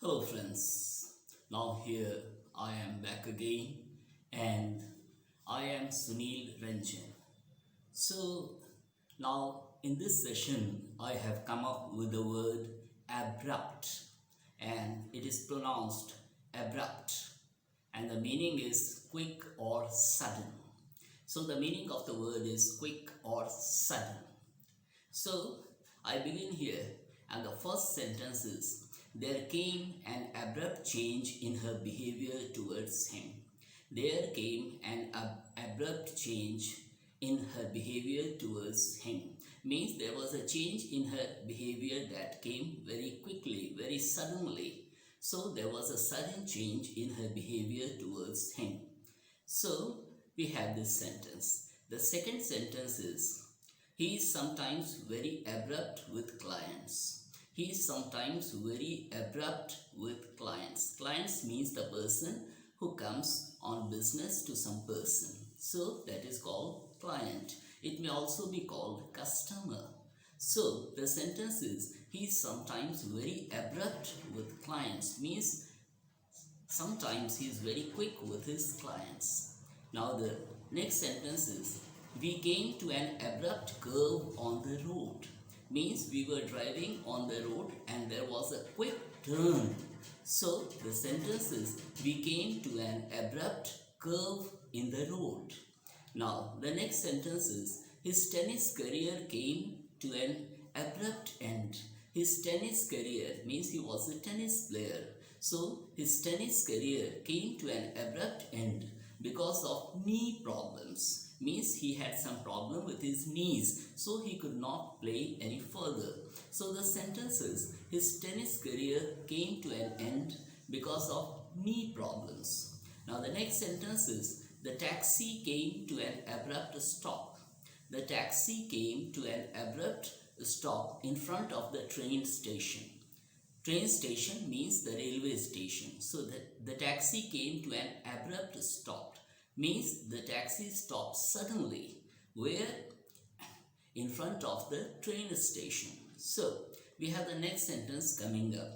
Hello friends, now here I am back again and I am Sunil Ranjan. So now in this session I have come up with the word abrupt and it is pronounced abrupt and the meaning is quick or sudden. So the meaning of the word is quick or sudden. So I begin here and the first sentence is there came an abrupt change in her behavior towards him. There came an abrupt change in her behavior towards him. Means there was a change in her behavior that came very quickly, very suddenly. So there was a sudden change in her behavior towards him. So we have this sentence. The second sentence is he is sometimes very abrupt with clients. He is sometimes very abrupt with clients. Clients means the person who comes on business to some person. So that is called client. It may also be called customer. So the sentence is he is sometimes very abrupt with clients. Means sometimes he is very quick with his clients. Now the next sentence is we came to an abrupt curve on the road. Means we were driving on the road and there was a quick turn. So the sentence is we came to an abrupt curve in the road. Now the next sentence is his tennis career came to an abrupt end. His tennis career means he was a tennis player. So his tennis career came to an abrupt end because of knee problems. Means he had some problem with his knees, so he could not play any further. So the sentence is his tennis career came to an end because of knee problems. Now the next sentence is the taxi came to an abrupt stop. The taxi came to an abrupt stop in front of the train station. Train station means the railway station. So the taxi came to an abrupt stop. Means the taxi stopped suddenly where in front of the train station. So we have the next sentence coming up.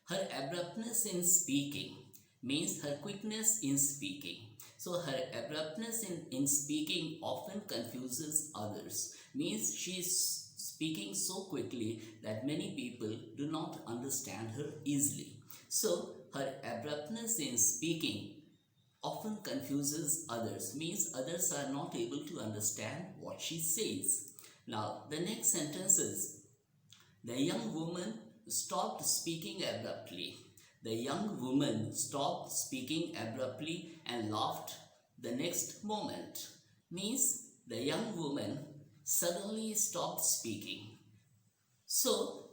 Her abruptness in speaking means her quickness in speaking. So her abruptness in speaking often confuses others. Means she is speaking so quickly that many people do not understand her easily. So her abruptness in speaking often confuses others, means others are not able to understand what she says. Now the next sentence is the young woman stopped speaking abruptly. The young woman stopped speaking abruptly and laughed the next moment. Means the young woman suddenly stopped speaking. So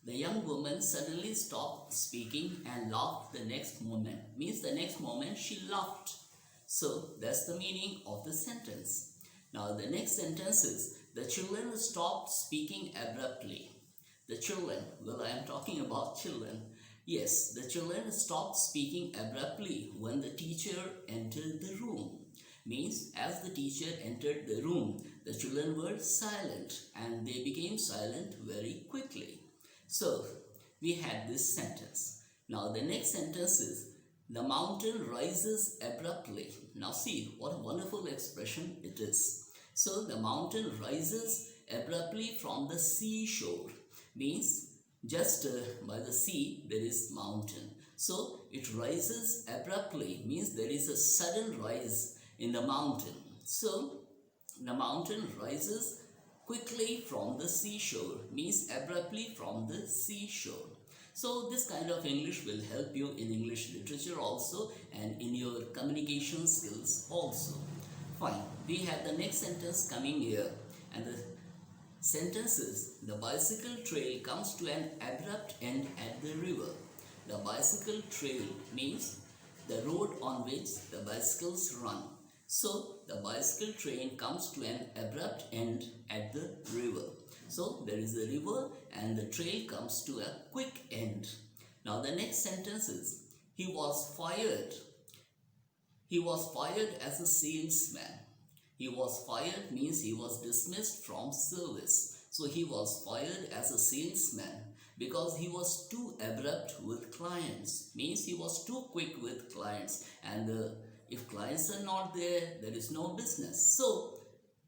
the young woman suddenly stopped speaking and laughed the next moment. Means the next moment she laughed. So that's the meaning of the sentence. Now the next sentence is the children stopped speaking abruptly. The children, well, I am talking about children. Yes, the children stopped speaking abruptly when the teacher entered the room. Means as the teacher entered the room, the children were silent and they became silent very quickly. So we had this sentence. Now the next sentence is the mountain rises abruptly. Now see what a wonderful expression it is. So the mountain rises abruptly from the seashore. Means just by the sea there is mountain. So it rises abruptly means there is a sudden rise in the mountain. So the mountain rises quickly from the seashore means abruptly from the seashore. So this kind of English will help you in English literature also and in your communication skills also. Fine. We have the next sentence coming here and the sentence is the bicycle trail comes to an abrupt end at the river. The bicycle trail means the road on which the bicycles run. So the bicycle train comes to an abrupt end at the river. So there is a river and the trail comes to a quick end. Now the next sentence is he was fired. He was fired as a salesman. He was fired means he was dismissed from service. So he was fired as a salesman. because he was too abrupt with clients. Means he was too quick with clients, and if clients are not there, there is no business. So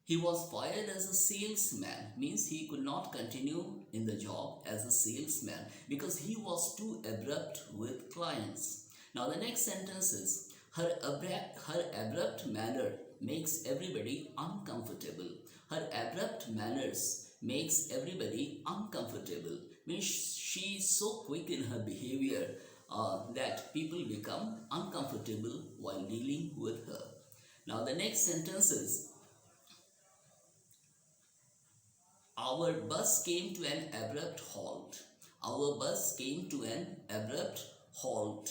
he was fired as a salesman. Means he could not continue in the job as a salesman because he was too abrupt with clients. Now the next sentence is, her abrupt manner makes everybody uncomfortable. Her abrupt manners makes everybody uncomfortable. Means she is so quick in her behavior that people become uncomfortable while dealing with her. Now the next sentence is, our bus came to an abrupt halt. Our bus came to an abrupt halt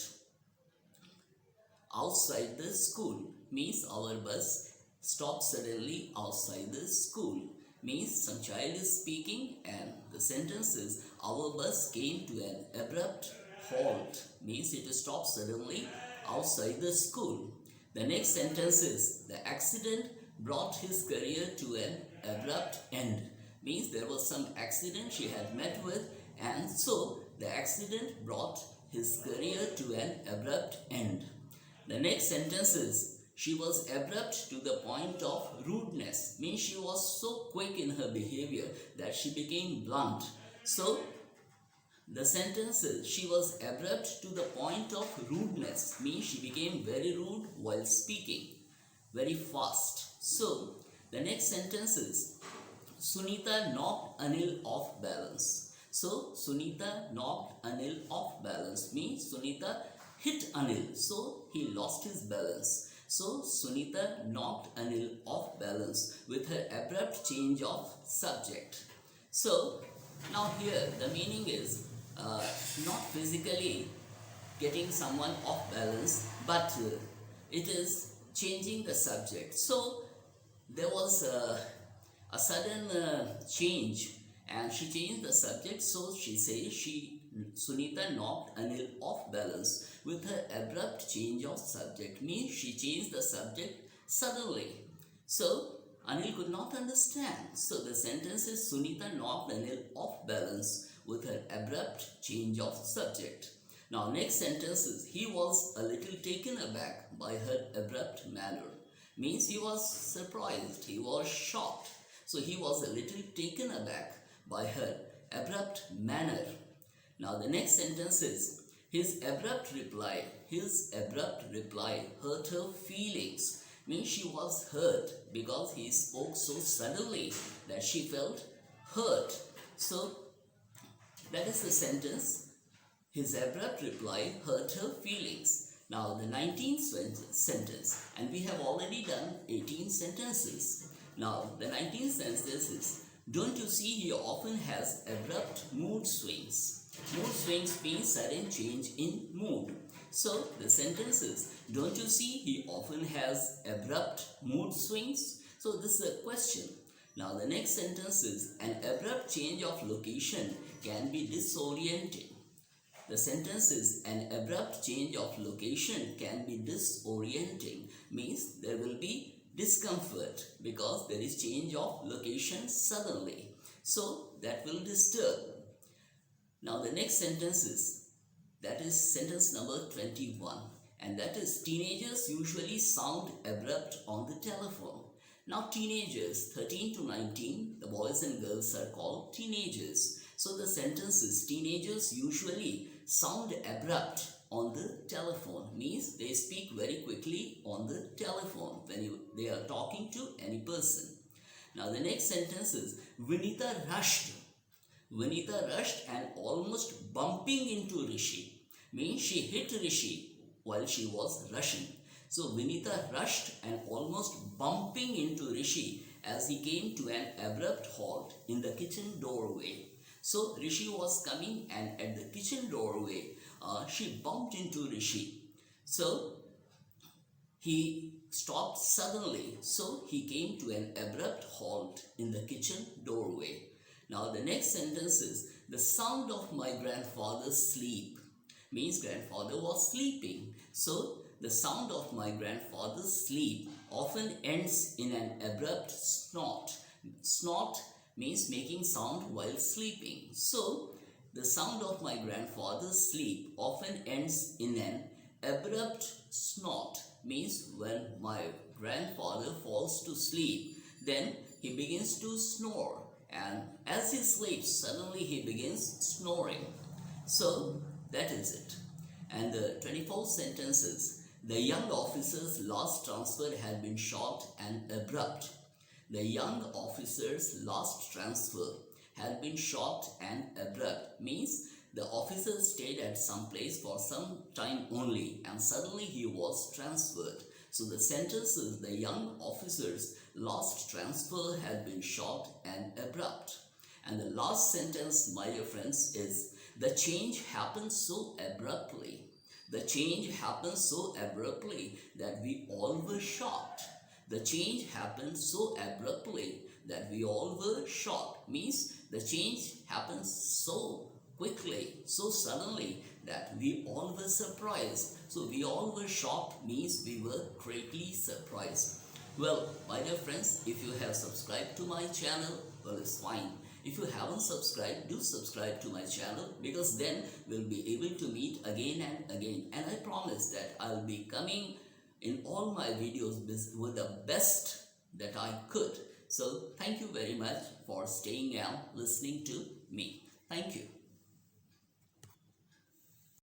outside the school. Means our bus stopped suddenly outside the school. Means some child is speaking and the sentence is, our bus came to an abrupt halt. Means it stopped suddenly outside the school. The next sentence is, the accident brought his career to an abrupt end. Means there was some accident she had met with, and so the accident brought his career to an abrupt end. The next sentence is, she was abrupt to the point of rudeness. Means she was so quick in her behavior that she became blunt. So the sentence is, she was abrupt to the point of rudeness. Means she became very rude while speaking, very fast. So the next sentence is, Sunita knocked Anil off balance. So Sunita knocked Anil off balance. Means Sunita hit Anil, so he lost his balance. So Sunita knocked Anil off balance with her abrupt change of subject. So now here the meaning is not physically getting someone off balance, but it is changing the subject. So there was a sudden change and she changed the subject. So she says Sunita knocked Anil off balance with her abrupt change of subject. Means she changed the subject suddenly. So Anil could not understand. So the sentence is, Sunita knocked Anil off balance with her abrupt change of subject. Now next sentence is, he was a little taken aback by her abrupt manner. Means he was surprised, he was shocked. So he was a little taken aback by her abrupt manner. Now the next sentence is, his abrupt reply hurt her feelings. Means she was hurt because he spoke so suddenly that she felt hurt. So that is the sentence, his abrupt reply hurt her feelings. Now the 19th sentence, and we have already done 18 sentences. Now the 19th sentence is, don't you see he often has abrupt mood swings. Mood swings means sudden change in mood. So the sentence is, don't you see he often has abrupt mood swings? So this is a question. Now the next sentence is, an abrupt change of location can be disorienting. The sentence is, an abrupt change of location can be disorienting. Means there will be discomfort because there is change of location suddenly. So that will disturb. Now the next sentence is, that is sentence number 21, and that is, teenagers usually sound abrupt on the telephone. Now teenagers, 13 to 19, the boys and girls are called teenagers. So the sentence is, teenagers usually sound abrupt on the telephone. Means they speak very quickly on the telephone when they are talking to any person. Now the next sentence is, Vinita rushed and almost bumping into Rishi. Means she hit Rishi while she was rushing. So Vinita rushed and almost bumping into Rishi as he came to an abrupt halt in the kitchen doorway. So Rishi was coming, and at the kitchen doorway she bumped into Rishi. So he stopped suddenly. So he came to an abrupt halt in the kitchen doorway. Now the next sentence is, the sound of my grandfather's sleep. Means grandfather was sleeping. So the sound of my grandfather's sleep often ends in an abrupt snort. Snort means making sound while sleeping. So The sound of my grandfather's sleep often ends in an abrupt snort. Means when my grandfather falls to sleep, then he begins to snore. And as he sleeps, suddenly he begins snoring. So that is it. And the 24th sentence is, the young officer's last transfer had been short and abrupt. The young officer's last transfer had been short and abrupt. Means the officer stayed at some place for some time only and suddenly he was transferred. So the sentence is, the young officer's last transfer had been short and abrupt. And the last sentence, my dear friends, is, the change happened so abruptly. The change happened so abruptly that we all were shocked. The change happened so abruptly that we all were shocked. Means the change happened so quickly, so suddenly that we all were surprised. So we all were shocked means we were greatly surprised. Well, my dear friends, if you have subscribed to my channel, well, it's fine. If you haven't subscribed, do subscribe to my channel, because then we'll be able to meet again and again. And I promise that I'll be coming in all my videos with the best that I could. So thank you very much for staying and listening to me. Thank you.